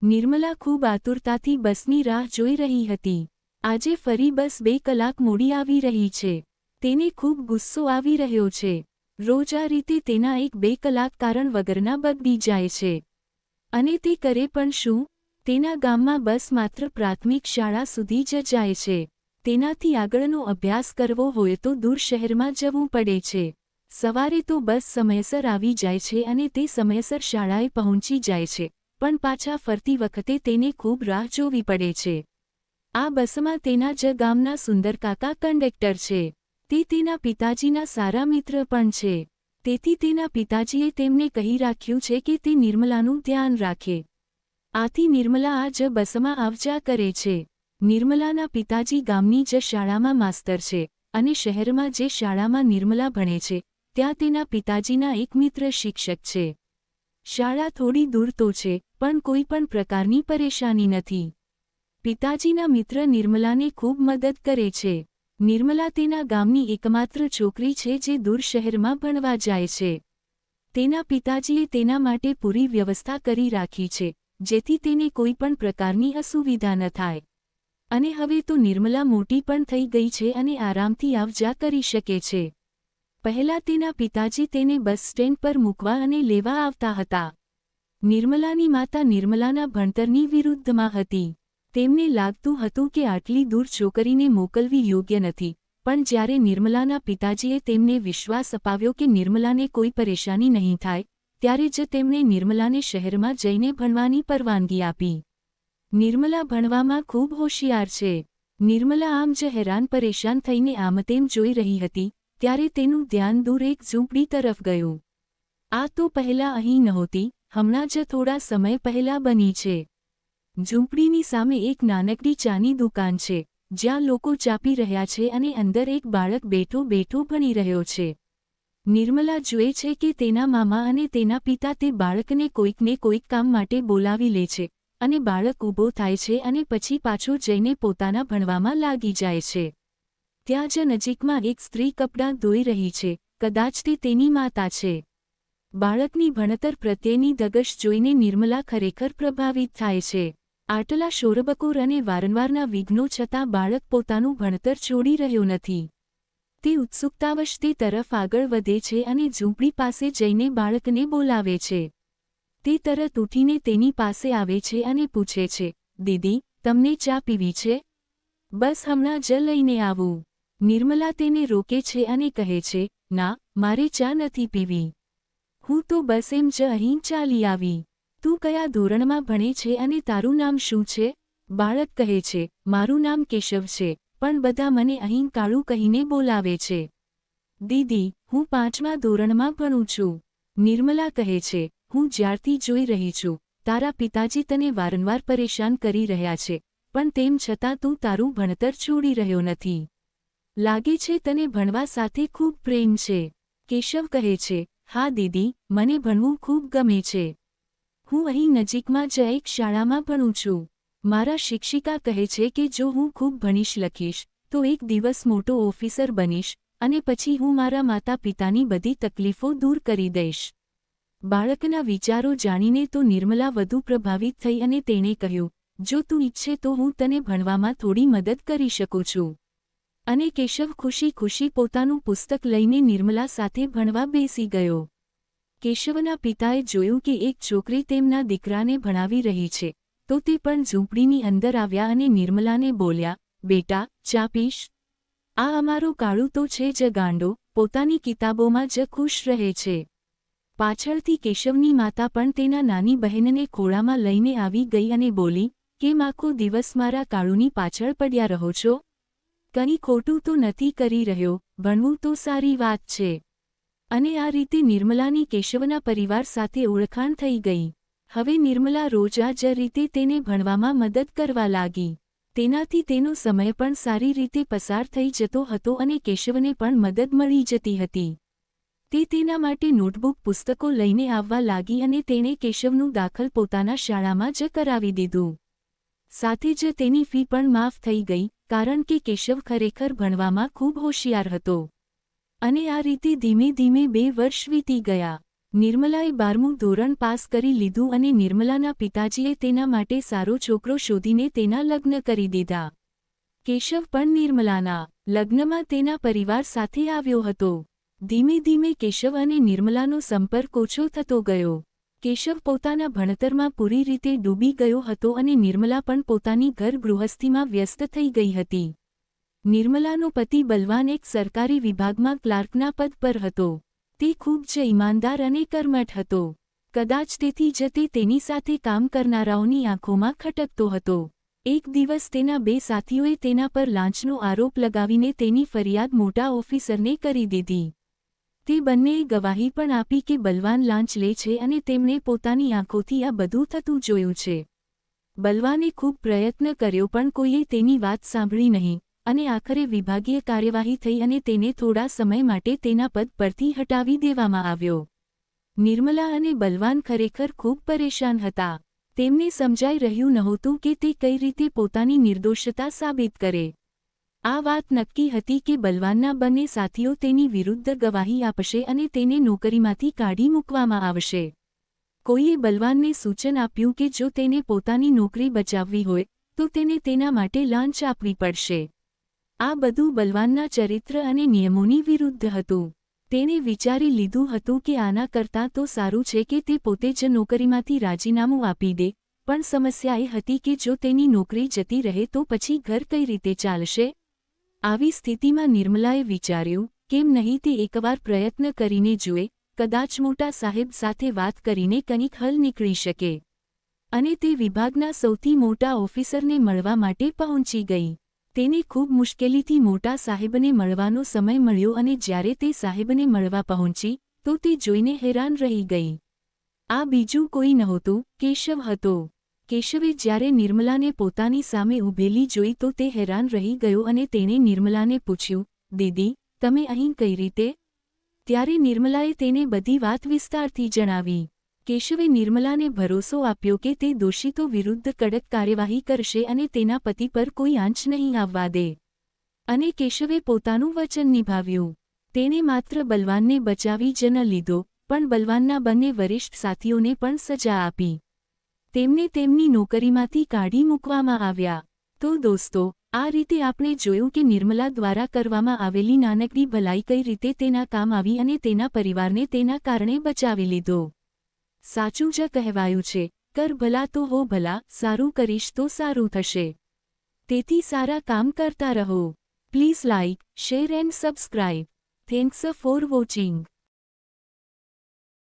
નિર્મલા ખૂબ આતુરતાથી બસની રાહ જોઈ રહી હતી. આજે ફરી બસ 2 કલાક મોડી આવી રહી છે. તેને ખૂબ ગુસ્સો આવી રહ્યો છે. રોજ આ રીતે તેના 1-2 કલાક કારણ વગરના બગડી જાય છે. અને તે કરે પણ શું? તેના ગામમાં બસ માત્ર પ્રાથમિક શાળા સુધી જ જાય છે. તેનાથી આગળનો અભ્યાસ કરવો હોય તો દૂર શહેરમાં જવું પડે છે. સવારે તો બસ સમયસર આવી જાય છે અને તે સમયસર શાળાએ પહોંચી જાય છે, પણ પાછા ફરતી વખતે તેને ખૂબ રાહ જોવી પડે છે. આ બસમાં તેના જ ગામના સુંદરકાકા કંડક્ટર છે. તે તેના પિતાજીના સારા મિત્ર પણ છે. તેથી તેના પિતાજીએ તેમને કહી રાખ્યું છે કે તે નિર્મલાનું ધ્યાન રાખે. આથી નિર્મલા આ જ બસમાં આવજા કરે છે. નિર્મલાના પિતાજી ગામની જ શાળામાં માસ્તર છે અને શહેરમાં જે શાળામાં નિર્મલા ભણે છે ત્યાં તેના પિતાજીના એક મિત્ર શિક્ષક છે. શાળા થોડી દૂર તો છે, પણ કોઈ પણ પ્રકારની પરેશાની નથી. પિતાજીના મિત્ર નિર્મલાને ખૂબ મદદ કરે છે. નિર્મલા તેના ગામની એકમાત્ર છોકરી છે જે દૂર શહેરમાં ભણવા જાય છે. તેના પિતાજીએ તેના માટે પૂરી વ્યવસ્થા કરી રાખી છે, જેથી તેને કોઈ પણ પ્રકારની અસુવિધા ન થાય. અને હવે તો નિર્મલા મોટી પણ થઈ ગઈ છે અને આરામથી આવજા કરી શકે છે. પહેલા તેના પિતાજી તેને બસ સ્ટેન્ડ પર મૂકવા અને લેવા આવતા હતા. નિર્મલાની માતા નિર્મલાના ભણતરની વિરુદ્ધમાં હતી. તેમને લાગતું હતું કે આટલી દૂર છોકરીને મોકલવી યોગ્ય નથી, પણ જ્યારે નિર્મલાના પિતાજીએ તેમને વિશ્વાસ અપાવ્યો કે નિર્મલાને કોઈ પરેશાની નહીં થાય, ત્યારે જ તેમણે નિર્મલાને શહેરમાં જઈને ભણવાની પરવાનગી આપી. નિર્મલા ભણવામાં ખૂબ હોશિયાર છે. નિર્મલા આમ જ હેરાન પરેશાન થઈને આમતેમ જોઈ રહી હતી, ત્યારે તેનું ધ્યાન દૂર એક ઝૂંપડી તરફ ગયું. આ તો પહેલાં અહીં નહોતી, હમણાં જ થોડા સમય પહેલાં બની છે. ઝૂંપડીની સામે એક નાનકડી ચાની દુકાન છે, જ્યાં લોકો ચા પી રહ્યા છે અને અંદર એક બાળક બેઠો ભણી રહ્યો છે. નિર્મલા જુએ છે કે તેના મામા અને તેના પિતા તે બાળકને કોઈકને કોઈક કામ માટે બોલાવી લે છે અને બાળક ઊભો થાય છે અને પછી પાછો જઈને પોતાના ભણવામાં લાગી જાય છે. ત્યાં જ નજીકમાં એક સ્ત્રી કપડાં ધોઈ રહી છે, કદાચ તે તેની માતા છે. બાળકની ભણતર પ્રત્યેની ધગશ જોઈને નિર્મલા ખરેખર પ્રભાવિત થાય છે. આટલા શોરબકોર અને વારંવારના વિઘ્નો છતાં બાળક પોતાનું ભણતર છોડી રહ્યો નથી. તે ઉત્સુકતાવશ તે તરફ આગળ વધે છે અને ઝૂંપડી પાસે જઈને બાળકને બોલાવે છે. તે તરત ઉઠીને તેની પાસે આવે છે અને પૂછે છે, દીદી, તમને ચા પીવી છે? બસ હમણાં જ લઈને આવું. નિર્મલા તેને રોકે છે અને કહે છે, ના, મારે ચા નથી પીવી. હું તો બસ એમ જ અહીં ચાલી આવી. તું કયા ધોરણમાં ભણે છે અને તારું નામ શું છે? બાળક કહે છે, મારું નામ કેશવ છે, પણ બધા મને અહીં કાળુ કહીને બોલાવે છે. દીદી, હું 5મા ધોરણમાં ભણું છું. નિર્મલા કહે છે, હું જ્યારથી જોઈ રહી છું, તારા પિતાજી તને વારંવાર પરેશાન કરી રહ્યા છે, પણ તેમ છતાં તું તારું ભણતર છોડી રહ્યો નથી. લાગે છે તને ભણવા સાથે ખૂબ પ્રેમ છે. કેશવ કહે છે, હા દીદી, મને ભણવું ખૂબ ગમે છે. હું અહીં નજીકમાં જ એક શાળામાં ભણું છું. મારા શિક્ષિકા કહે છે કે જો હું ખૂબ ભણીશ લખીશ, તો એક દિવસ મોટો ઓફિસર બનીશ અને પછી હું મારા માતા પિતાની બધી તકલીફો દૂર કરી દઈશ. બાળકના વિચારો જાણીને તો નિર્મલા વધુ પ્રભાવિત થઈ અને તેણે કહ્યું, જો તું ઈચ્છે તો હું તને ભણવામાં થોડી મદદ કરી શકું છું. અને કેશવ ખુશી ખુશી પોતાનું પુસ્તક લઈને નિર્મલા સાથે ભણવા બેસી ગયો. કેશવના પિતાએ જોયું કે એક છોકરી તેમના દીકરાને ભણાવી રહી છે, તો તે પણ ઝૂંપડીની અંદર આવ્યા અને નિર્મલાને બોલ્યા, બેટા, ચા પીશ? આ અમારો કાળુ તો છે જ ગાંડો, પોતાની કિતાબોમાં જ ખુશ રહે છે. પાછળથી કેશવની માતા પણ તેના નાની બહેનને ખોળામાં લઈને આવી ગઈ અને બોલી, કેમ આખો દિવસ મારા કાળુની પાછળ પડ્યા રહો છો? કંઈ ખોટું તો નથી કરી રહ્યો, ભણવું તો સારી વાત છે. અને આ રીતે નિર્મલાની કેશવના પરિવાર સાથે ઓળખાણ થઈ ગઈ. હવે નિર્મલા રોજ આ જ રીતે તેને ભણવામાં મદદ કરવા લાગી. તેનાથી તેનો સમય પણ સારી રીતે પસાર થઈ જતો હતો અને કેશવને પણ મદદ મળી જતી હતી. તે તેના માટે નોટબુક પુસ્તકો લઈને આવવા લાગી અને તેણે કેશવનું દાખલ પોતાના શાળામાં જ કરાવી દીધું. સાથે જ તેની ફી પણ માફ થઈ ગઈ, કારણ કે કેશવ ખરેખર ભણવામાં ખૂબ હોશિયાર હતો. અને આ રીતે ધીમે ધીમે 2 વર્ષ વીતી ગયા. નિર્મલાએ 12મું ધોરણ પાસ કરી લીધું અને નિર્મલાના પિતાજીએ તેના માટે સારો છોકરો શોધીને તેના લગ્ન કરી દીધા. કેશવ પણ નિર્મલાના લગ્નમાં તેના પરિવાર સાથે આવ્યો હતો. ધીમે ધીમે કેશવ અને નિર્મલાનો સંપર્ક ઓછો થતો ગયો. કેશવ પોતાના ભણતરમાં પૂરી રીતે ડૂબી ગયો હતો અને નિર્મલા પણ પોતાની ઘર ગૃહસ્થીમાં વ્યસ્ત થઈ ગઈ હતી. નિર્મલાનો પતિ બલવાન એક સરકારી વિભાગમાં ક્લાર્કના પદ પર હતો. તે ખૂબ જ ઈમાનદાર અને કર્મઠ હતો. કદાચ તેથી જ તે તેની સાથે કામ કરનારાઓની આંખોમાં ખટકતો હતો. એક દિવસ તેના 2 સાથીઓએ તેના પર લાંચનો આરોપ લગાવીને તેની ફરિયાદ મોટા ઓફિસરને કરી દીધી. તે બંનેએ ગવાહી પણ આપી કે બલવાન લાંચ લે છે અને તેમણે પોતાની આંખોથી આ બધું થતું જોયું છે. બલવાને ખૂબ પ્રયત્ન કર્યો પણ કોઈએ તેની વાત સાંભળી નહીં અને આખરે વિભાગીય કાર્યવાહી થઈ અને તેને થોડા સમય માટે તેના પદ પરથી હટાવી દેવામાં આવ્યો. નિર્મલા અને બલવાન ખરેખર ખૂબ પરેશાન હતા. તેમને સમજાઈ રહ્યું નહોતું કે તે કઈ રીતે પોતાની નિર્દોષતા સાબિત કરે. આ વાત નક્કી હતી કે બલવાનના બંને સાથીઓ તેની વિરુદ્ધ ગવાહી આપશે અને તેને નોકરીમાંથી કાઢી મૂકવામાં આવશે. કોઈએ બલવાનને સૂચન આપ્યું કે જો તેને પોતાની નોકરી બચાવવી હોય તો તેને તેના માટે લાંચ આપવી પડશે. આ બધું બલવાનના ચરિત્ર અને નિયમોની વિરુદ્ધ હતું. તેણે વિચારી લીધું હતું કે આના કરતાં તો સારું છે કે તે પોતે જ નોકરીમાંથી રાજીનામું આપી દે, પણ સમસ્યા એ હતી કે જો તેની નોકરી જતી રહે તો પછી ઘર કઈ રીતે ચાલશે? આવી સ્થિતિમાં નિર્મલાએ વિચાર્યું, કેમ નહીં તે એકવાર પ્રયત્ન કરીને જુએ, કદાચ મોટા સાહેબ સાથે વાત કરીને કંઈક હલ નીકળી શકે. અને તે વિભાગના સૌથી મોટા ઓફિસરને મળવા માટે પહોંચી ગઈ. તેને ખૂબ મુશ્કેલીથી મોટા સાહેબને મળવાનો સમય મળ્યો અને જ્યારે તે સાહેબને મળવા પહોંચી તો તે જોઈને હેરાન રહી ગઈ. આ બીજું કોઈ નહોતું, કેશવ હતો. કેશવે જ્યારે નિર્મલાને પોતાની સામે ઊભેલી જોઈ તો તે હેરાન રહી ગયો અને તેણે નિર્મલાને પૂછ્યું, દીદી, તમે અહીં કઈ રીતે? ત્યારે નિર્મલાએ તેને બધી વાત વિસ્તારથી જણાવી. કેશવે નિર્મલાને ભરોસો આપ્યો કે તે દોષિતો વિરુદ્ધ કડક કાર્યવાહી કરશે અને તેના પતિ પર કોઈ આંચ નહીં આવવા દે. અને કેશવે પોતાનું વચન નિભાવ્યું. તેણે માત્ર બલવાનને બચાવી જ ન લીધો, પણ બલવાનના બંને વરિષ્ઠ સાથીઓને પણ સજા આપી. તેમને તેમની નોકરીમાંથી કાઢી મૂકવામાં આવ્યા. તો દોસ્તો, આ રીતે આપણે જોયું કે નિર્મલા દ્વારા કરવામાં આવેલી નાનકડી ભલાઈ કઈ રીતે તેના કામ આવી અને તેના પરિવારને તેના કારણે બચાવી લીધો. સાચું જ કહેવાયું છે, કર ભલા તો હો ભલા, સારું કરીશ તો સારું થશે. તેથી સારા કામ કરતા રહો. Please like, share and subscribe. Thanks for watching.